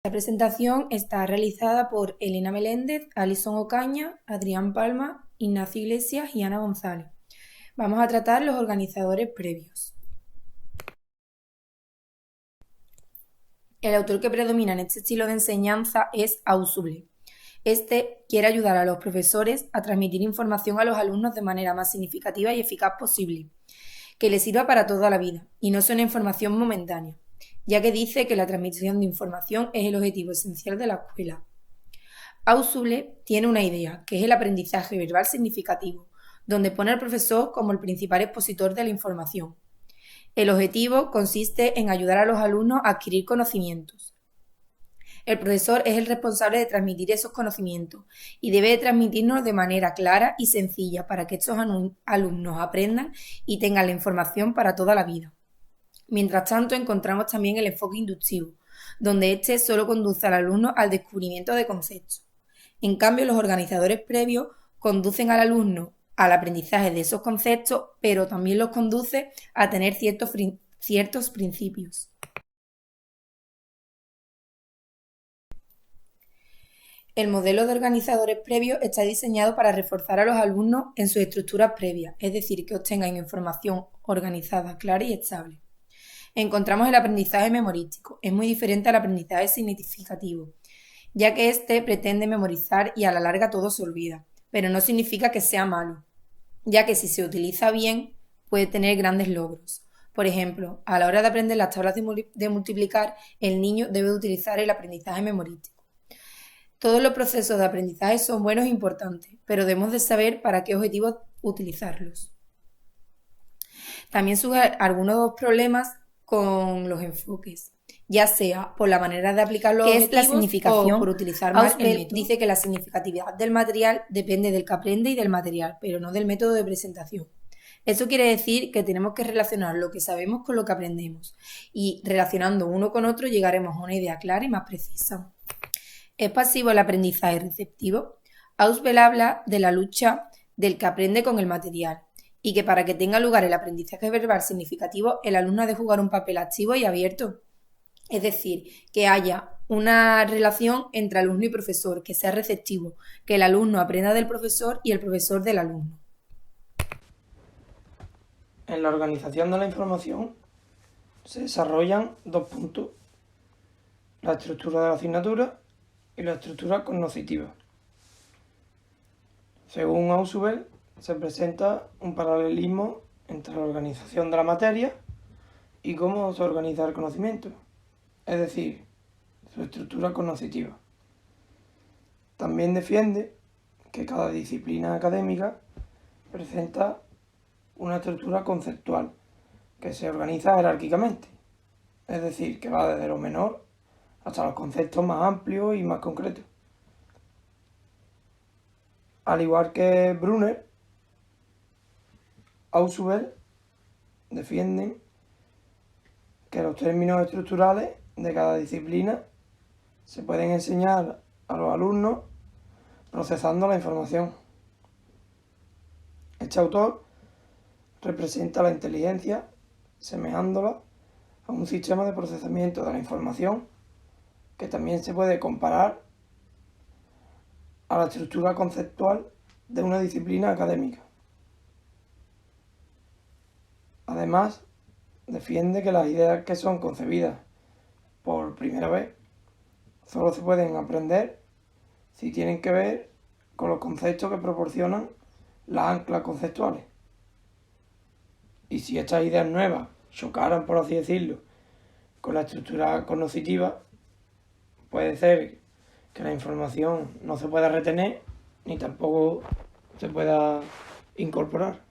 Esta presentación está realizada por Elena Meléndez, Alison Ocaña, Adrián Palma, Ignacio Iglesias y Ana González. Vamos a tratar los organizadores previos. El autor que predomina en este estilo de enseñanza es Ausubel. Este quiere ayudar a los profesores a transmitir información a los alumnos de manera más significativa y eficaz posible, que les sirva para toda la vida y no sea una información momentánea, ya que dice que la transmisión de información es el objetivo esencial de la escuela. Ausubel tiene una idea, que es el aprendizaje verbal significativo, donde pone al profesor como el principal expositor de la información. El objetivo consiste en ayudar a los alumnos a adquirir conocimientos. El profesor es el responsable de transmitir esos conocimientos y debe de transmitirnos de manera clara y sencilla para que estos alumnos aprendan y tengan la información para toda la vida. Mientras tanto, encontramos también el enfoque inductivo, donde este solo conduce al alumno al descubrimiento de conceptos. En cambio, los organizadores previos conducen al alumno al aprendizaje de esos conceptos, pero también los conduce a tener ciertos principios. El modelo de organizadores previos está diseñado para reforzar a los alumnos en sus estructuras previas, es decir, que obtengan información organizada, clara y estable. Encontramos el aprendizaje memorístico. Es muy diferente al aprendizaje significativo, ya que éste pretende memorizar y a la larga todo se olvida, pero no significa que sea malo, ya que si se utiliza bien puede tener grandes logros. Por ejemplo, a la hora de aprender las tablas de multiplicar, el niño debe utilizar el aprendizaje memorístico. Todos los procesos de aprendizaje son buenos e importantes, pero debemos de saber para qué objetivos utilizarlos. También surgen algunos problemas con los enfoques, ya sea por la manera de aplicar los objetivos, la significación, o por utilizar mal el método. Dice que la significatividad del material depende del que aprende y del material, pero no del método de presentación. Eso quiere decir que tenemos que relacionar lo que sabemos con lo que aprendemos, y relacionando uno con otro llegaremos a una idea clara y más precisa. ¿Es pasivo el aprendizaje receptivo? Ausubel habla de la lucha del que aprende con el material y que para que tenga lugar el aprendizaje verbal significativo, el alumno ha de jugar un papel activo y abierto. Es decir, que haya una relación entre alumno y profesor, que sea receptivo, que el alumno aprenda del profesor y el profesor del alumno. En la organización de la información se desarrollan dos puntos: la estructura de la asignatura y la estructura cognitiva. Según Ausubel, se presenta un paralelismo entre la organización de la materia y cómo se organiza el conocimiento, es decir, su estructura cognitiva. También defiende que cada disciplina académica presenta una estructura conceptual que se organiza jerárquicamente, es decir, que va desde lo menor hasta los conceptos más amplios y más concretos. Al igual que Brunner, Ausubel defienden que los términos estructurales de cada disciplina se pueden enseñar a los alumnos procesando la información. Este autor representa la inteligencia semejándola a un sistema de procesamiento de la información que también se puede comparar a la estructura conceptual de una disciplina académica. Además, defiende que las ideas que son concebidas por primera vez solo se pueden aprender si tienen que ver con los conceptos que proporcionan las anclas conceptuales. Y si estas ideas nuevas chocaran, por así decirlo, con la estructura cognitiva, puede ser que la información no se pueda retener ni tampoco se pueda incorporar.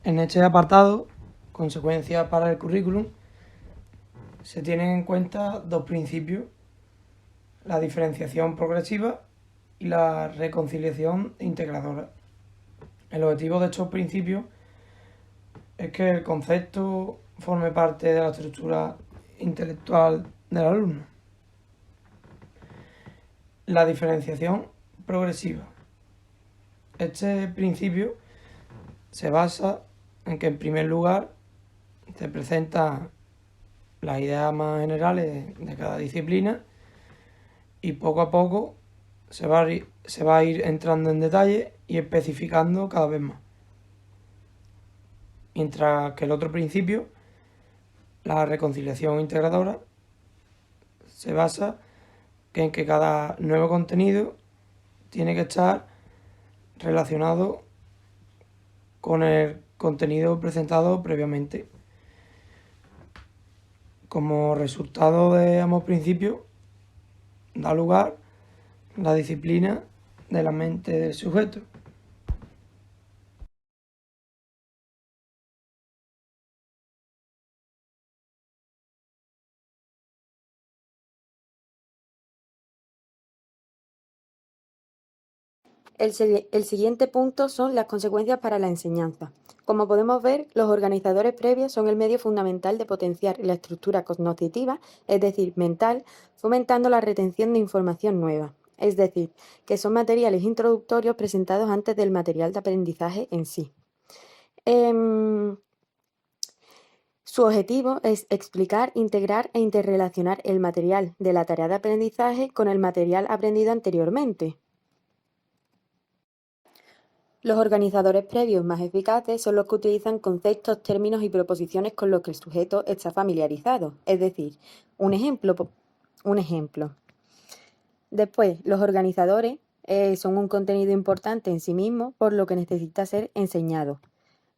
En este apartado, consecuencias para el currículum, se tienen en cuenta dos principios: la diferenciación progresiva y la reconciliación integradora. El objetivo de estos principios es que el concepto forme parte de la estructura intelectual del alumno. La diferenciación progresiva. Este principio se basa en que, en primer lugar, te presenta las ideas más generales de cada disciplina y poco a poco se va a ir entrando en detalle y especificando cada vez más. Mientras que el otro principio, la reconciliación integradora, se basa en que cada nuevo contenido tiene que estar relacionado con el contenido presentado previamente. Como resultado de ambos principios, da lugar la disciplina de la mente del sujeto. El siguiente punto son las consecuencias para la enseñanza. Como podemos ver, los organizadores previos son el medio fundamental de potenciar la estructura cognitiva, es decir, mental, fomentando la retención de información nueva. Es decir, que son materiales introductorios presentados antes del material de aprendizaje en sí. Su objetivo es explicar, integrar e interrelacionar el material de la tarea de aprendizaje con el material aprendido anteriormente. Los organizadores previos más eficaces son los que utilizan conceptos, términos y proposiciones con los que el sujeto está familiarizado. Es decir, un ejemplo. Después, los organizadores son un contenido importante en sí mismo, por lo que necesita ser enseñado.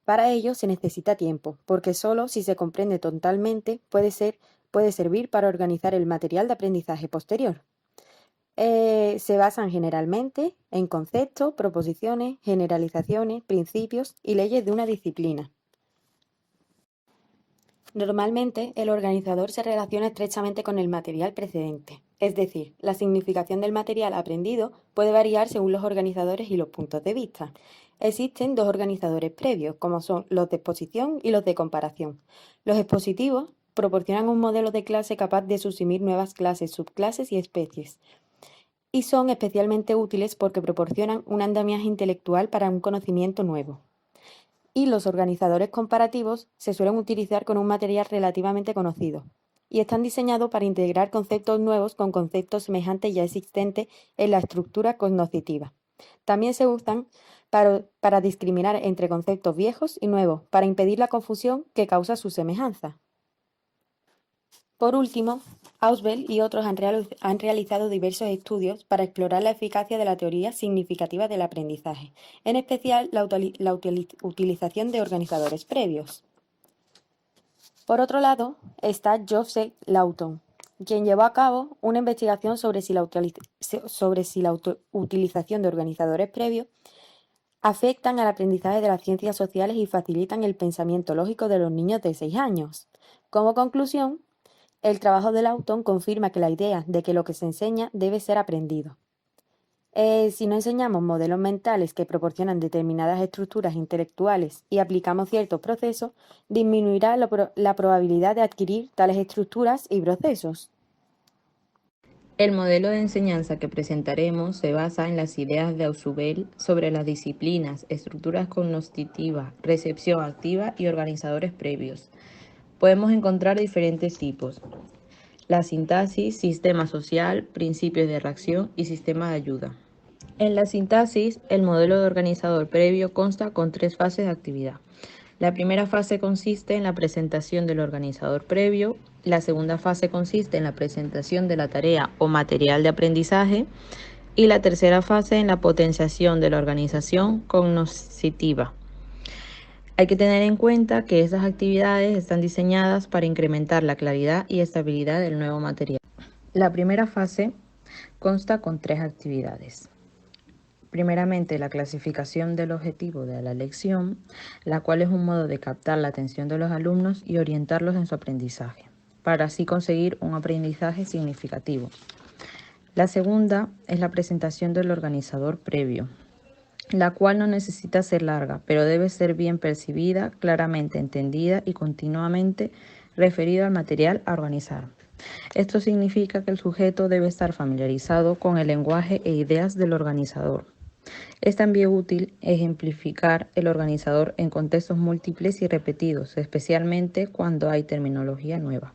Para ello se necesita tiempo, porque solo si se comprende totalmente puede servir para organizar el material de aprendizaje posterior. Se basan generalmente en conceptos, proposiciones, generalizaciones, principios y leyes de una disciplina. Normalmente, el organizador se relaciona estrechamente con el material precedente, es decir, la significación del material aprendido puede variar según los organizadores y los puntos de vista. Existen dos organizadores previos, como son los de exposición y los de comparación. Los expositivos proporcionan un modelo de clase capaz de subsumir nuevas clases, subclases y especies. Y son especialmente útiles porque proporcionan un andamiaje intelectual para un conocimiento nuevo. Y los organizadores comparativos se suelen utilizar con un material relativamente conocido y están diseñados para integrar conceptos nuevos con conceptos semejantes ya existentes en la estructura cognitiva. También se usan para discriminar entre conceptos viejos y nuevos, para impedir la confusión que causa su semejanza. Por último, Ausubel y otros han realizado diversos estudios para explorar la eficacia de la teoría significativa del aprendizaje, en especial la utilización de organizadores previos. Por otro lado, está Joseph Lawton, quien llevó a cabo una investigación sobre si la utilización de organizadores previos afectan al aprendizaje de las ciencias sociales y facilitan el pensamiento lógico de los niños de 6 años. Como conclusión, el trabajo de Lawton confirma que la idea de que lo que se enseña debe ser aprendido. Si no enseñamos modelos mentales que proporcionan determinadas estructuras intelectuales y aplicamos ciertos procesos, disminuirá la probabilidad de adquirir tales estructuras y procesos. El modelo de enseñanza que presentaremos se basa en las ideas de Ausubel sobre las disciplinas, estructuras cognitivas, recepción activa y organizadores previos. Podemos encontrar diferentes tipos: la sintaxis, sistema social, principios de reacción y sistema de ayuda. En la sintaxis, el modelo de organizador previo consta con 3 fases de actividad. La primera fase consiste en la presentación del organizador previo, la segunda fase consiste en la presentación de la tarea o material de aprendizaje y la tercera fase en la potenciación de la organización cognitiva. Hay que tener en cuenta que estas actividades están diseñadas para incrementar la claridad y estabilidad del nuevo material. La primera fase consta con 3 actividades. Primeramente, la clasificación del objetivo de la lección, la cual es un modo de captar la atención de los alumnos y orientarlos en su aprendizaje, para así conseguir un aprendizaje significativo. La segunda es la presentación del organizador previo, la cual no necesita ser larga, pero debe ser bien percibida, claramente entendida y continuamente referido al material a organizar. Esto significa que el sujeto debe estar familiarizado con el lenguaje e ideas del organizador. Es también útil ejemplificar el organizador en contextos múltiples y repetidos, especialmente cuando hay terminología nueva.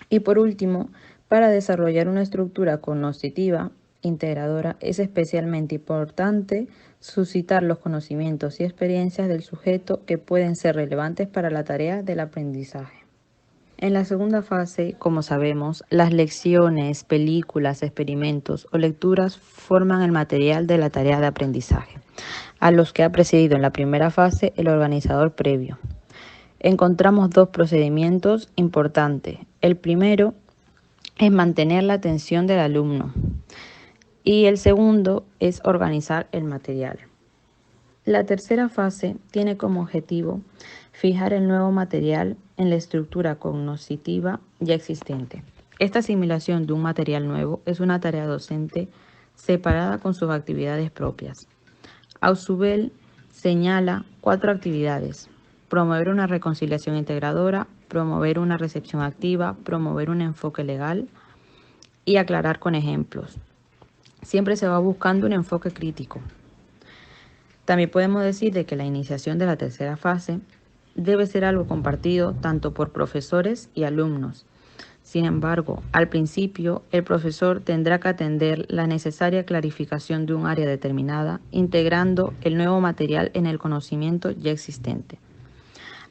Y por último, para desarrollar una estructura cognoscitiva integradora es especialmente importante suscitar los conocimientos y experiencias del sujeto que pueden ser relevantes para la tarea del aprendizaje. En la segunda fase, como sabemos, las lecciones, películas, experimentos o lecturas forman el material de la tarea de aprendizaje, a los que ha precedido en la primera fase el organizador previo. Encontramos dos procedimientos importantes. El primero es mantener la atención del alumno y el segundo es organizar el material. La tercera fase tiene como objetivo fijar el nuevo material en la estructura cognoscitiva ya existente. Esta asimilación de un material nuevo es una tarea docente separada con sus actividades propias. Ausubel señala 4 actividades: promover una reconciliación integradora, promover una recepción activa, promover un enfoque legal y aclarar con ejemplos. Siempre se va buscando un enfoque crítico. También podemos decir de que la iniciación de la tercera fase debe ser algo compartido tanto por profesores y alumnos. Sin embargo, al principio, el profesor tendrá que atender la necesaria clarificación de un área determinada, integrando el nuevo material en el conocimiento ya existente.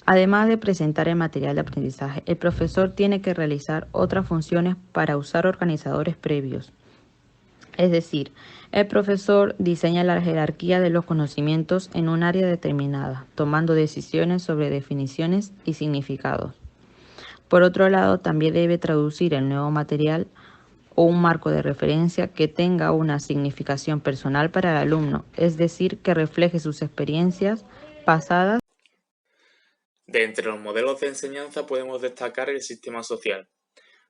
Además de presentar el material de aprendizaje, el profesor tiene que realizar otras funciones para usar organizadores previos. Es decir, el profesor diseña la jerarquía de los conocimientos en un área determinada, tomando decisiones sobre definiciones y significados. Por otro lado, también debe traducir el nuevo material o un marco de referencia que tenga una significación personal para el alumno, es decir, que refleje sus experiencias pasadas. De entre los modelos de enseñanza podemos destacar el sistema social,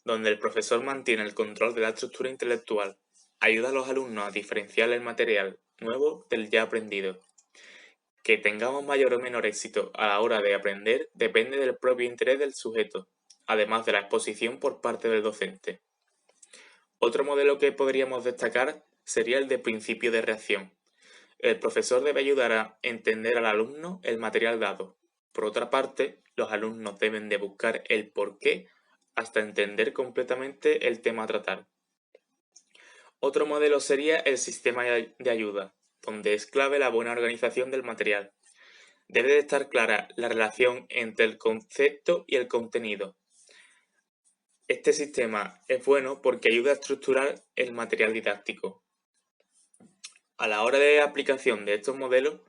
donde el profesor mantiene el control de la estructura intelectual, ayuda a los alumnos a diferenciar el material nuevo del ya aprendido. Que tengamos mayor o menor éxito a la hora de aprender depende del propio interés del sujeto, además de la exposición por parte del docente. Otro modelo que podríamos destacar sería el de principio de reacción. El profesor debe ayudar a entender al alumno el material dado. Por otra parte, los alumnos deben de buscar el porqué hasta entender completamente el tema a tratar. Otro modelo sería el sistema de ayuda, donde es clave la buena organización del material. Debe de estar clara la relación entre el concepto y el contenido. Este sistema es bueno porque ayuda a estructurar el material didáctico. A la hora de aplicación de estos modelos,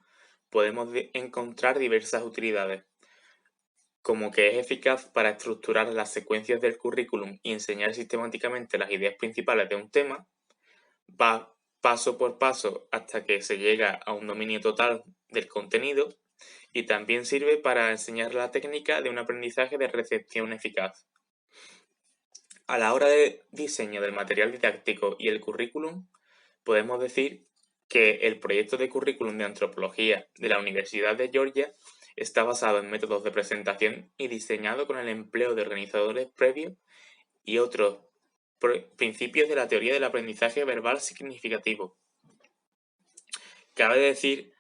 podemos encontrar diversas utilidades, como que es eficaz para estructurar las secuencias del currículum y enseñar sistemáticamente las ideas principales de un tema, va paso por paso hasta que se llega a un dominio total del contenido, y también sirve para enseñar la técnica de un aprendizaje de recepción eficaz. A la hora de diseño del material didáctico y el currículum, podemos decir que el proyecto de currículum de antropología de la Universidad de Georgia está basado en métodos de presentación y diseñado con el empleo de organizadores previos y otros principios de la teoría del aprendizaje verbal significativo. Cabe decir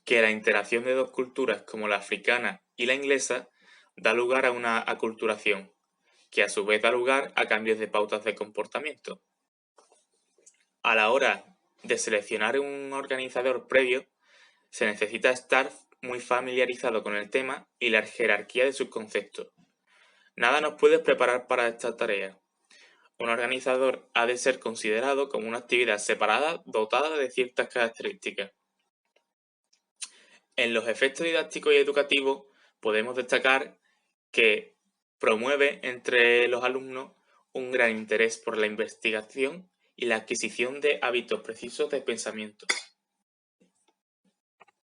que la interacción de dos culturas como la africana y la inglesa da lugar a una aculturación, que a su vez da lugar a cambios de pautas de comportamiento. A la hora de seleccionar un organizador previo, se necesita estar muy familiarizado con el tema y la jerarquía de sus conceptos. Nada nos puede preparar para esta tarea. Un organizador ha de ser considerado como una actividad separada dotada de ciertas características. En los efectos didácticos y educativos podemos destacar que promueve entre los alumnos un gran interés por la investigación y la adquisición de hábitos precisos de pensamiento.